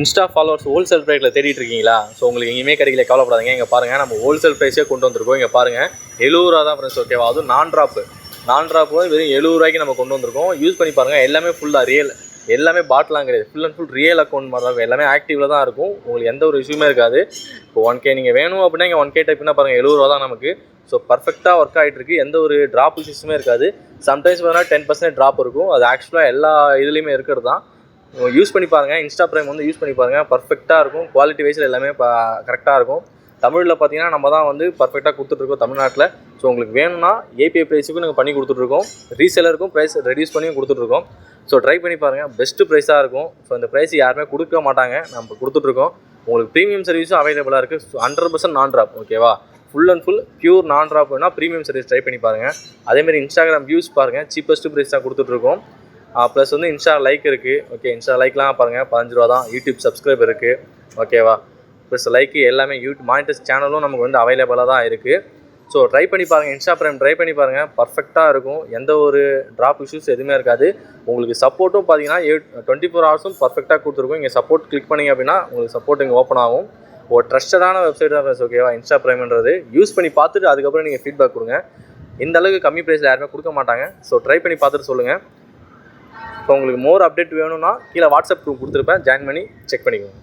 Insta followers wholesale ப்ரைஸில் தேடிட்டு இருக்கீங்களா? ஸோ உங்களுக்கு எங்கேயுமே கிடைக்கல, கவலைப்படாதீங்க. இங்கே பாருங்கள், நம்ம ஹோல்சேல் ப்ரைஸே கொண்டு வந்திருக்கோம். இங்கே பாருங்கள், 70 ரூபா தான் ஃப்ரெண்ட்ஸ், ஓகேவா? அதுவும் நான் ட்ராப்பு வெறும் 70 ரூபாய்க்கு நம்ம கொண்டு வந்திருக்கோம். யூஸ் பண்ணி பாருங்கள். எல்லாமே ஃபுல்லாக ரியல், எல்லாமே பாட்டிலாம் கிடையாது, full and full real account மாதிரி தான். எல்லாமே ஆக்டிவில் தான் இருக்கும். உங்களுக்கு எந்த ஒரு இஷ்யூமே இருக்காது. இப்போ 1K நீங்கள் வேணும் அப்படின்னா இங்கே 1K டைப் பண்ணால் பாருங்கள், 70 ரூபா தான் நமக்கு. ஸோ பர்ஃபெக்டாக ஒர்க் ஆகிட்டு இருக்குது. எந்த ஒரு ட்ராப் இஷ்யூஸுமே இருக்காது. சம்டைம்ஸ் பார்த்தீங்கன்னா 10% ட்ராப் இருக்கும். அது ஆக்சுவலாக எல்லா இதுலேயுமே இருக்கிறது தான். யூஸ் பண்ணி பாருங்கள். இன்ஸ்டா பிரைம் வந்து யூஸ் பண்ணி பாருங்கள். பர்ஃபெக்டாக இருக்கும். குவாலிட்டி வைஸில் எல்லாமே கரெக்டாக இருக்கும். தமிழில் பார்த்தீங்கன்னா நம்ம தான் வந்து பர்ஃபெக்டாக கொடுத்துட்ருக்கோம் தமிழ்நாட்டில். ஸோ உங்களுக்கு வேணும்னா ஏபிஐ ப்ரைஸுக்கும் நீங்கள் பண்ணி கொடுத்துட்ருக்கோம். ரீசேலருக்கும் ப்ரைஸ் ரெடியூஸ் பண்ணியும் கொடுத்துட்ருக்கோம். ஸோ ட்ரை பண்ணி பாருங்கள். பெஸ்ட்டு ப்ரைஸாக இருக்கும். ஸோ இந்த ப்ரைஸ் யாருமே கொடுக்க மாட்டாங்க, நம்ம கொடுத்துட்ருக்கோம். உங்களுக்கு ப்ரீமியம் சர்வீஸும் அவைலபிளாக இருக்குது. ஸோ 100% நான் ட்ராப், ஓகேவா? ஃபுல் அண்ட் ஃபுல் பியூர் நான் ட்ராப் வேணால் ப்ரீமியம் சர்வீஸ் ட்ரை பண்ணி பாருங்கள். அதேமாதிரி இன்ஸ்டாகிராம் வியூஸ் பாருங்கள், சீப்பஸ்ட்டு ப்ரைஸ் தான் கொடுத்துட்ருக்கோம். ப்ளஸ் வந்து இன்ஸ்டா லைக் இருக்குது, ஓகே? இன்ஸ்டா லைக்லாம் பாருங்கள், 15 ரூபா தான். யூடியூப் சப்ஸ்கிரைப் இருக்குது, ஓகேவா? ப்ளஸ் லைக்கு எல்லாமே யூடியூப் மானிட்டர்ஸ் சேனலும் நமக்கு வந்து அவைலபிளாக தான் இருக்குது. ஸோ ட்ரை பண்ணி பாருங்கள். இன்ஸ்டா பிரைம் ட்ரை பண்ணி பாருங்கள். பர்ஃபெக்டாக இருக்கும். எந்த ஒரு ட்ராப் இஷ்யூஸ் எதுவுமே இருக்காது. உங்களுக்கு சப்போர்ட்டும் பார்த்தீங்கன்னா 24 ஹவர்ஸும் பர்ஃபெக்டாக கொடுத்துருக்கும். இங்கே சப்போர்ட் கிளிக் பண்ணிங்க அப்படின்னா உங்களுக்கு சப்போர்ட் இங்கே ஓப்பன் ஆகும். ஒரு ட்ரஸ்டடான வெப்சைட் தான், ஓகேவா? இன்ஸ்டா பிரைம்ன்றது யூஸ் பண்ணி பார்த்துட்டு அதுக்கப்புறம் நீங்கள் ஃபீட்பேக் கொடுங்க. இந்த அளவுக்கு கம்மி ப்ரைஸில் யாருமே கொடுக்க மாட்டாங்க. ஸோ ட்ரை பண்ணி பார்த்துட்டு சொல்லுங்கள். இப்போ உங்களுக்கு மோர் அப்டேட் வேணும்னா கீழே வாட்ஸ்அப் குரூப் கொடுத்துருப்பேன், ஜாயின் பண்ணி செக் பண்ணிக்கோங்க.